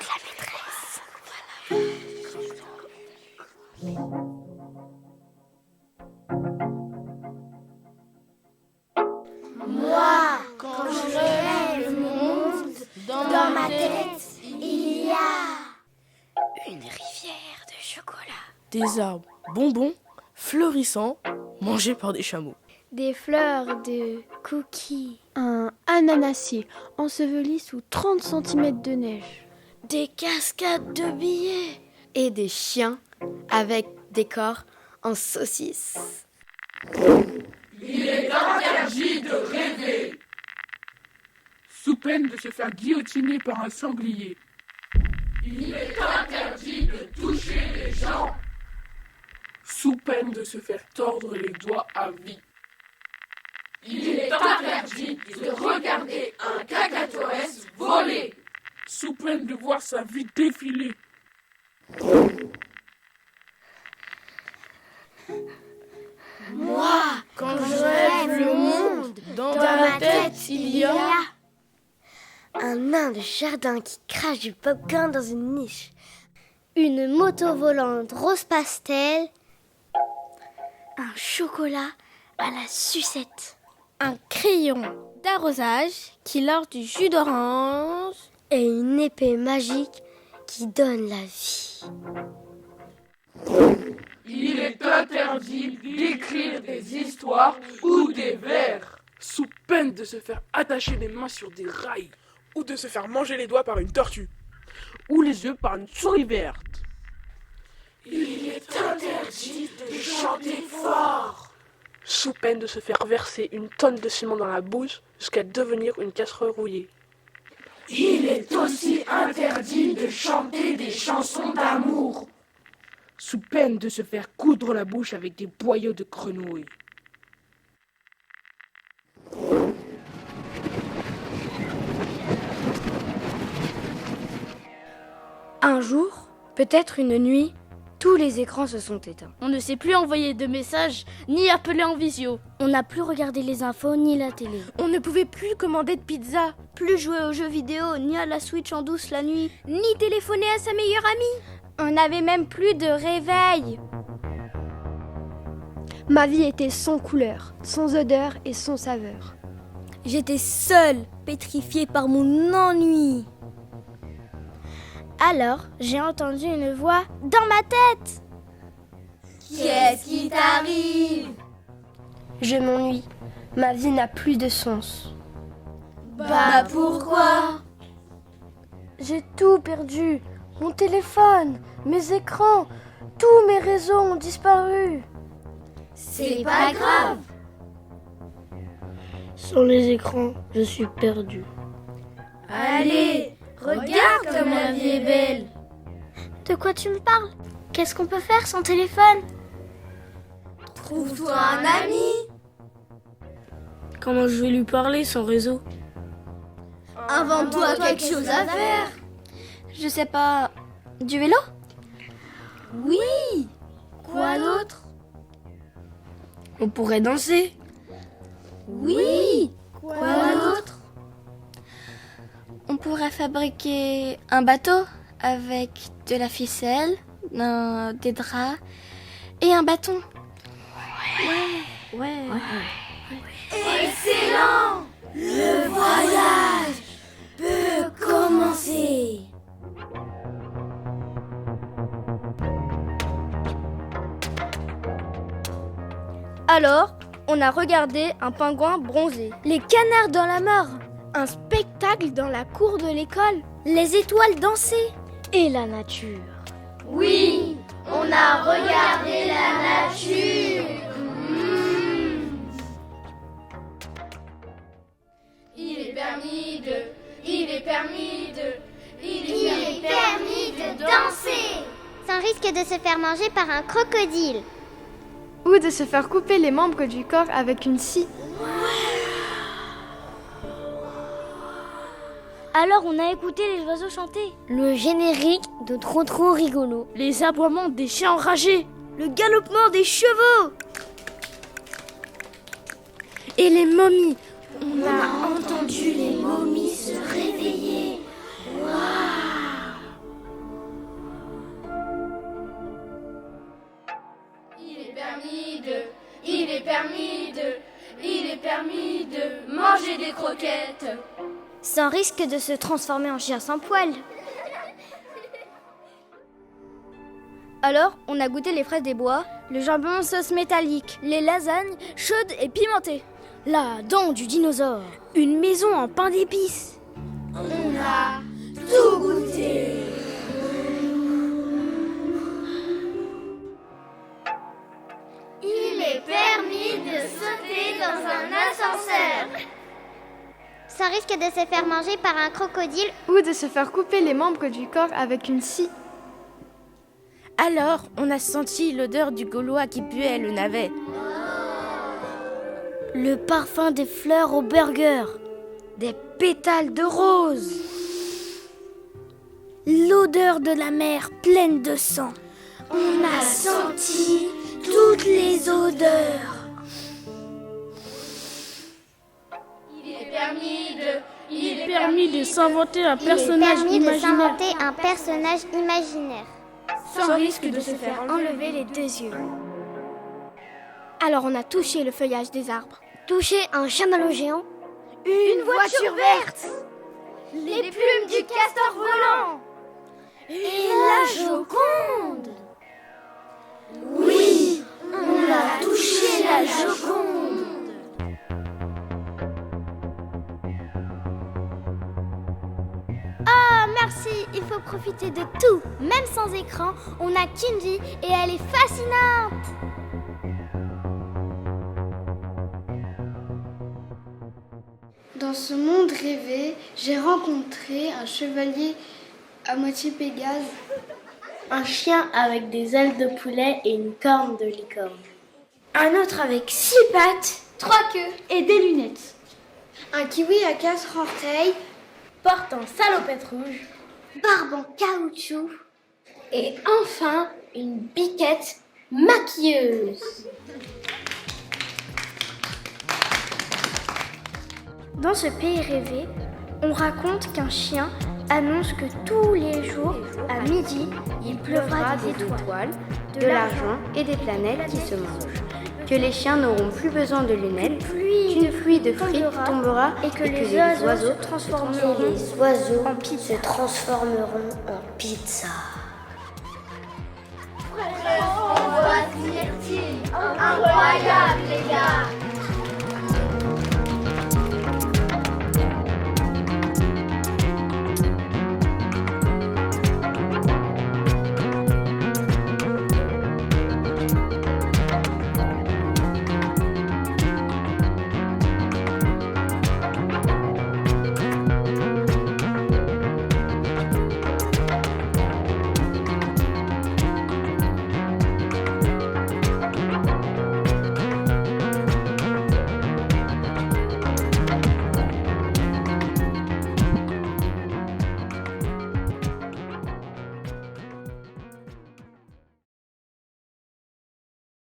de la maîtresse. Moi, quand je rêve le monde, dans ma tête, il y a une rivière de chocolat. Des arbres bonbons, florissants, mangés par des chameaux. Des fleurs de cookies. Un ananassier enseveli sous 30 cm de neige. Des cascades de billets. Et des chiens avec des corps en saucisse. Il est interdit de rêver, sous peine de se faire guillotiner par un sanglier. Il est interdit de toucher les gens, sous peine de se faire tordre les doigts à vie. Il est interdit de regarder un cacatoès voler, sous peine de voir sa vie défiler. Moi, Quand je rêve le monde, dans ma tête, il y a un nain de jardin qui crache du popcorn dans une niche. Une moto volante rose pastel. Un chocolat à la sucette. Un crayon d'arrosage qui lance du jus d'orange. Et une épée magique qui donne la vie. Il est interdit d'écrire des histoires ou des vers, sous peine de se faire attacher les mains sur des rails, ou de se faire manger les doigts par une tortue, ou les yeux par une souris verte. Il est interdit de chanter fort, Sous peine de se faire verser une tonne de ciment dans la bouche jusqu'à devenir une casserole rouillée. Il est aussi interdit de chanter des chansons d'amour, Sous peine de se faire coudre la bouche avec des boyaux de grenouille. Un jour, peut-être une nuit, tous les écrans se sont éteints. On ne sait plus envoyer de messages, ni appeler en visio. On n'a plus regardé les infos ni la télé. On ne pouvait plus commander de pizza, plus jouer aux jeux vidéo, ni à la Switch en douce la nuit, ni téléphoner à sa meilleure amie. On n'avait même plus de réveil. Ma vie était sans couleur, sans odeur et sans saveur. J'étais seule, pétrifiée par mon ennui. Alors, j'ai entendu une voix dans ma tête. Qu'est-ce qui t'arrive? Je m'ennuie. Ma vie n'a plus de sens. Bah pourquoi? J'ai tout perdu. Mon téléphone, mes écrans, tous mes réseaux ont disparu. C'est pas grave. Sans les écrans, je suis perdue. Allez, regarde comme la vie est belle. De quoi tu me parles? Qu'est-ce qu'on peut faire sans téléphone? Trouve-toi un ami. Comment je vais lui parler sans réseau? Invente-toi quelque chose à faire. Je sais pas. Du vélo? Oui. Quoi d'autre? On pourrait danser. Oui. Quoi d'autre? On pourrait fabriquer un bateau avec de la ficelle, des draps et un bâton. Ouais. Excellent. Le voyage peut commencer. Alors, on a regardé un pingouin bronzé, les canards dans la mare, un spectacle dans la cour de l'école, les étoiles danser et la nature. Oui, on a regardé la nature. Il est permis de danser sans risque de se faire manger par un crocodile. Ou de se faire couper les membres du corps avec une scie. Alors on a écouté les oiseaux chanter. Le générique de Trop Trop Rigolo. Les aboiements des chiens enragés. Le galopement des chevaux. Et les momies. On a entendu les momies se réveiller. Waouh! de manger des croquettes. Sans risque de se transformer en chien sans poil. Alors, on a goûté les fraises des bois, le jambon sauce métallique, les lasagnes chaudes et pimentées, la dent du dinosaure, une maison en pain d'épices. On a tout goûté. Il est permis de sauter dans un ascenseur. Sans risque de se faire manger par un crocodile. Ou de se faire couper les membres du corps avec une scie. Alors, on a senti l'odeur du gaulois qui puait le navet. Le parfum des fleurs au burger, des pétales de rose, l'odeur de la mer pleine de sang. On a senti toutes les odeurs. Il est permis de s'inventer un personnage Il est permis de imaginaire. s'inventer un personnage imaginaire. Sans risque de se faire enlever les 2 yeux. Alors on a touché le feuillage des arbres. Toucher un chamallow géant. Une voiture verte. Les plumes du castor volant. Et la Joconde. Oui, on a touché la Joconde. Ah, merci, il faut profiter de tout. Même sans écran, on a Kinji et elle est fascinante. Dans ce monde rêvé, j'ai rencontré un chevalier à moitié Pégase. Un chien avec des ailes de poulet et une corne de licorne. Un autre avec 6 pattes, 3 queues et des lunettes. Un kiwi à 4 orteils. Porte en salopette rouge, barbe en caoutchouc et enfin une biquette maquilleuse. Dans ce pays rêvé, on raconte qu'un chien annonce que tous les jours, à midi, il pleuvra des étoiles, de l'argent et des planètes qui se mangent. Que les chiens n'auront plus besoin de lunettes, qu'une pluie de frites tombera et que les oiseaux se transformeront en pizza. Incroyable les gars.